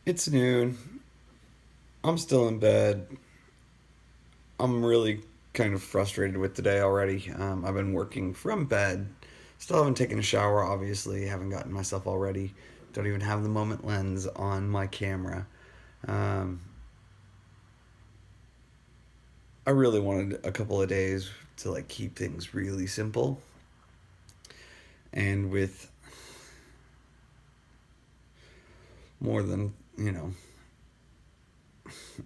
It's noon. I'm still in bed. I'm really kind of frustrated with today already. I've been working from bed. Still haven't taken a shower, obviously. Haven't gotten myself all ready. Don't even have the moment lens on my camera. Um, I really wanted a couple of days to like keep things really simple. And with more than,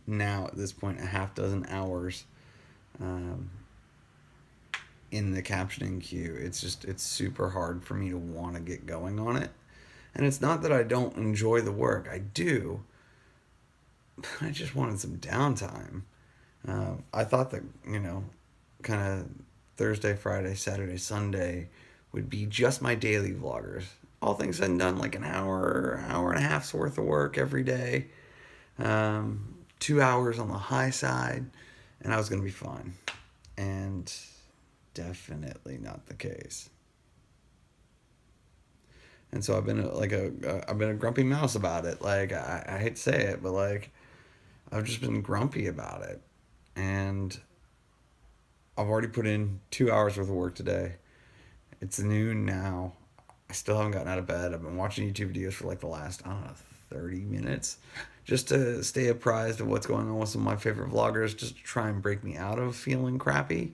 now at this point, a half dozen hours um, in the captioning queue, it's super hard for me to want to get going on it. And it's not that I don't enjoy the work, I do, but I just wanted some downtime. I thought that, kind of Thursday, Friday, Saturday, Sunday would be just my daily vloggers. All things said and done, like an hour and a half's worth of work every day, 2 hours on the high side, and I was going to be fine. And definitely not the case. And so I've been a grumpy mouse about it. Like I hate to say it, but like I've just been grumpy about it. And I've already put in 2 hours worth of work today. It's noon now. I still haven't gotten out of bed. I've been watching YouTube videos for like the last, I don't know, 30 minutes just to stay apprised of what's going on with some of my favorite vloggers, just to try and break me out of feeling crappy.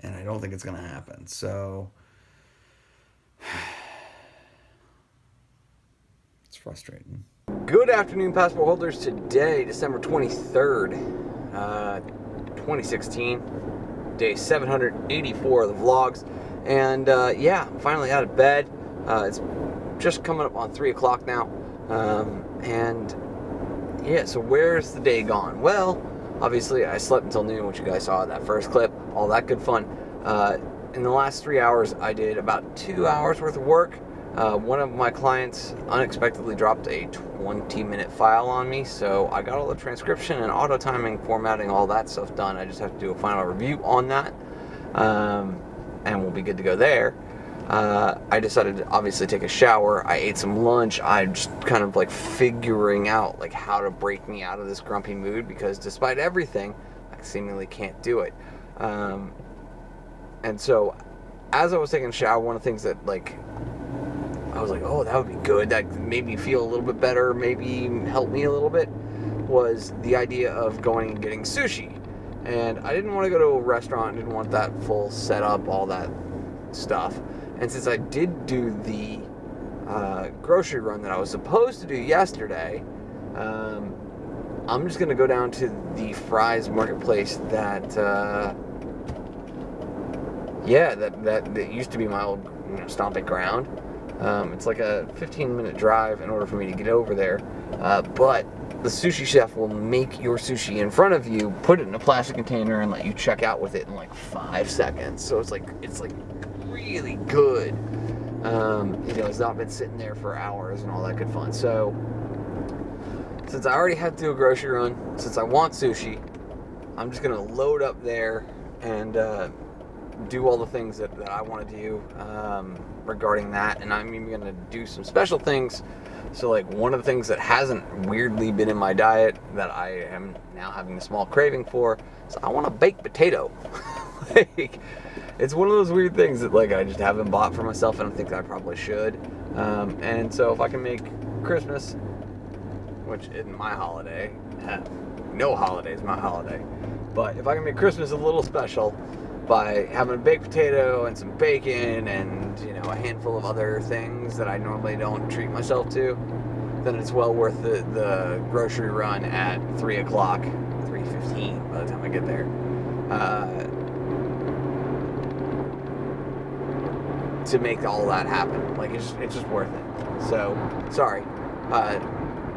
And I don't think it's going to happen. So it's frustrating. Good afternoon, passport holders. Today, December 23rd, 2016, day 784 of the vlogs. And yeah, I'm finally out of bed. It's just coming up on 3 o'clock now. And yeah, so where's the day gone? Well, obviously I slept until noon, which you guys saw in that first clip, all that good fun. In the last 3 hours, I did about 2 hours worth of work. One of my clients unexpectedly dropped a 20-minute file on me, so I got all the transcription and auto timing, formatting, all that stuff done. I just have to do a final review on that, and we'll be good to go there. I decided to obviously take a shower. I ate some lunch. I'm just kind of like figuring out like how to break me out of this grumpy mood, because despite everything, I seemingly can't do it. And so as I was taking a shower, one of the things that I was like, oh, that would be good, that made me feel a little bit better, maybe help me a little bit, was the idea of going and getting sushi. And I didn't want to go to a restaurant, didn't want that full setup, all that stuff. And since I did do the grocery run that I was supposed to do yesterday, I'm just going to go down to the Fry's Marketplace that used to be my old stomping ground. It's like a 15-minute drive in order for me to get over there, but the sushi chef will make your sushi in front of you, put it in a plastic container, and let you check out with it in like 5 seconds. So it's like really good. It's not been sitting there for hours and all that good fun. So since I already had to do a grocery run, since I want sushi, I'm just gonna load up there and do all the things that I want to do regarding that. And I'm even going to do some special things. So like one of the things that hasn't weirdly been in my diet that I am now having a small craving for is I want a baked potato. Like, it's one of those weird things that like I just haven't bought for myself, and I think I probably should. And so if I can make Christmas, which isn't my holiday, no holiday is my holiday, but if I can make Christmas a little special by having a baked potato and some bacon and a handful of other things that I normally don't treat myself to, then it's well worth the grocery run at 3 o'clock, 3:15 by the time I get there, to make all that happen. Like it's just worth it. So sorry,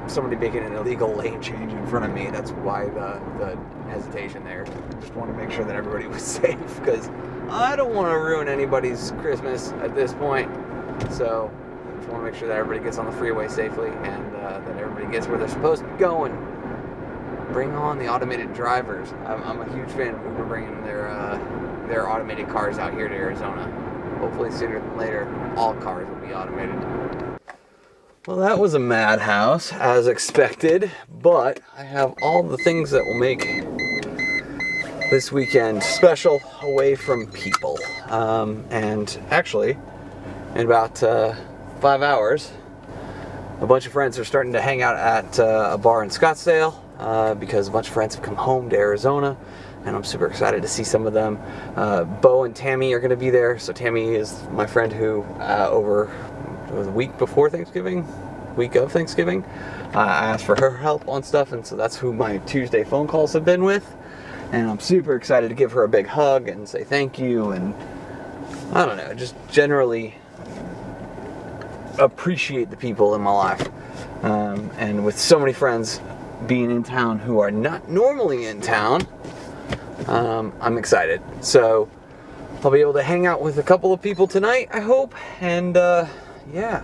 somebody making an illegal lane change in front of me. That's why the hesitation there. Just want to make sure that everybody was safe, because I don't want to ruin anybody's Christmas at this point. So just want to make sure that everybody gets on the freeway safely, and that everybody gets where they're supposed to be going. Bring on the automated drivers. I'm a huge fan of Uber bringing their automated cars out here to Arizona. Hopefully sooner than later, all cars will be automated. Well, that was a madhouse, as expected, but I have all the things that will make this weekend special away from people. And actually, in about 5 hours, a bunch of friends are starting to hang out at a bar in Scottsdale because a bunch of friends have come home to Arizona, and I'm super excited to see some of them. Bo and Tammy are going to be there. So Tammy is my friend who over the week before Thanksgiving, week of Thanksgiving, I asked for her help on stuff, and so that's who my Tuesday phone calls have been with. And I'm super excited to give her a big hug and say thank you, and I don't know, just generally appreciate the people in my life. And with so many friends being in town who are not normally in town, I'm excited. So I'll be able to hang out with a couple of people tonight, I hope. And yeah.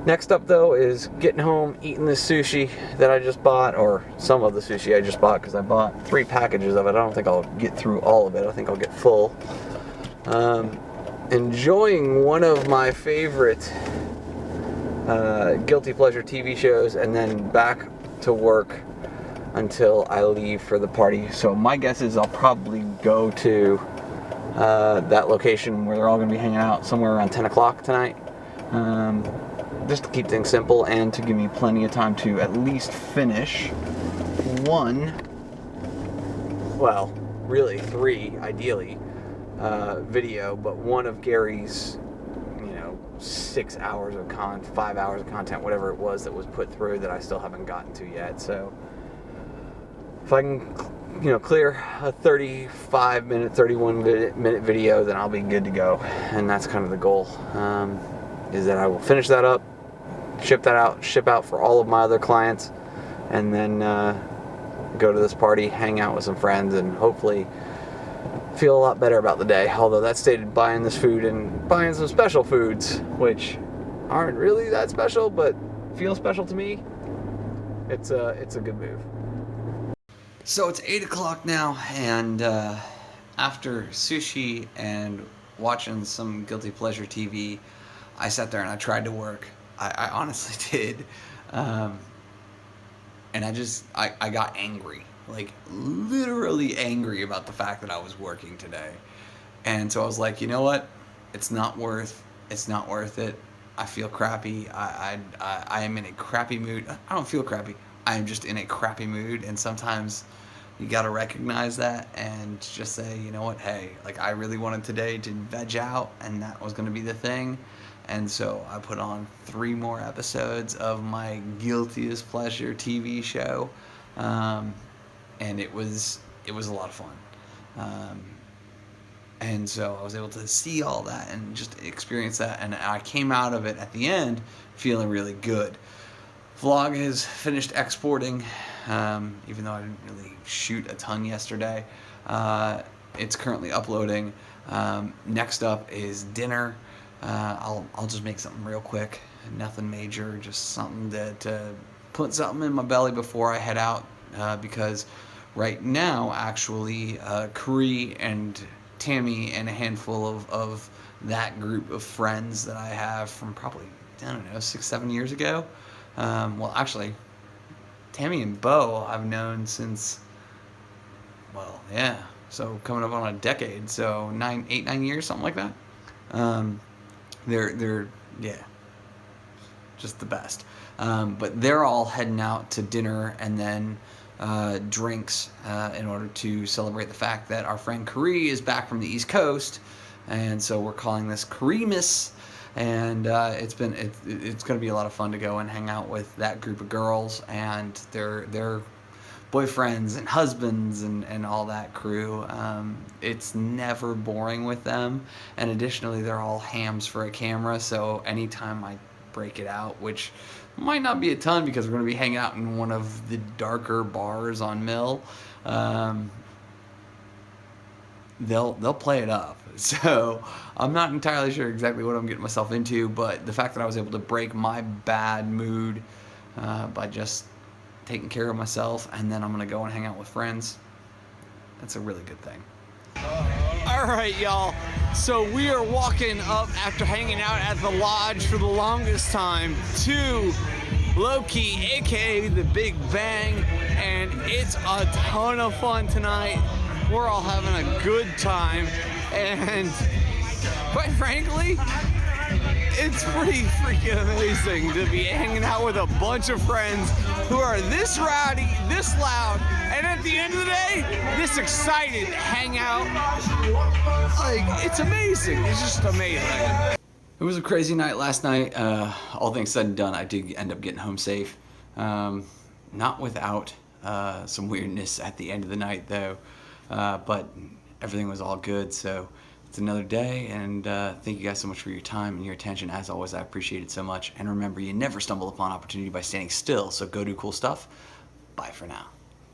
Next up, though, is getting home, eating this sushi that I just bought, or some of the sushi I just bought, because I bought 3 packages of it. I don't think I'll get through all of it. I think I'll get full. Enjoying one of my favorite guilty pleasure TV shows, and then back to work until I leave for the party. So my guess is I'll probably go to that location where they're all going to be hanging out somewhere around 10 o'clock tonight. Just to keep things simple and to give me plenty of time to at least finish one, well, really 3 ideally, video, but one of Gary's, 6 hours of 5 hours of content, whatever it was that was put through that I still haven't gotten to yet. So if I can, clear a 35-minute, 31-minute video, then I'll be good to go. And that's kind of the goal, is that I will finish that up, ship out for all of my other clients, and then go to this party, hang out with some friends, and hopefully feel a lot better about the day. Although that stated buying this food and buying some special foods, which aren't really that special, but feel special to me. It's a good move. So it's 8 o'clock now, and after sushi and watching some guilty pleasure TV, I sat there and I tried to work. I honestly did. And I got angry. Like, literally angry about the fact that I was working today. And so I was like, you know what? It's not worth it. I feel crappy. I am in a crappy mood. I don't feel crappy. I am just in a crappy mood. And sometimes you got to recognize that and just say, you know what? Hey, like, I really wanted today to veg out, and that was going to be the thing. And so I put on 3 more episodes of my guiltiest pleasure TV show, and it was a lot of fun. And so I was able to see all that and just experience that, and I came out of it at the end feeling really good. Vlog has finished exporting, even though I didn't really shoot a ton yesterday. It's currently uploading. Next up is dinner. I'll just make something real quick, nothing major, just something to put something in my belly before I head out, because right now, actually, Kari and Tammy and a handful of that group of friends that I have from probably, I don't know, 6-7 years ago. Well, actually, Tammy and Bo I've known since, well, yeah, so coming up on a decade, so 8-9 years, something like that. They're yeah, just the best. But they're all heading out to dinner and then drinks in order to celebrate the fact that our friend Kari is back from the East Coast, and so we're calling this Karimas. And it's going to be a lot of fun to go and hang out with that group of girls and their boyfriends and husbands and all that crew. It's never boring with them, and additionally they're all hams for a camera, so anytime I break it out, which might not be a ton because we're going to be hanging out in one of the darker bars on Mill, they'll play it up. So I'm not entirely sure exactly what I'm getting myself into, but the fact that I was able to break my bad mood by just taking care of myself, and then I'm gonna go and hang out with friends, that's a really good thing. All right, y'all. So we are walking up after hanging out at the lodge for the longest time to Loki, aka the Big Bang, and it's a ton of fun tonight. We're all having a good time, and quite frankly, it's pretty freaking amazing to be hanging out with a bunch of friends who are this rowdy, this loud, and at the end of the day, this excited to hang out. Like, it's amazing. It's just amazing. It was a crazy night last night. All things said and done, I did end up getting home safe. Not without some weirdness at the end of the night, though. But everything was all good, so it's another day, and thank you guys so much for your time and your attention. As always, I appreciate it so much. And remember, you never stumble upon opportunity by standing still, so go do cool stuff. Bye for now.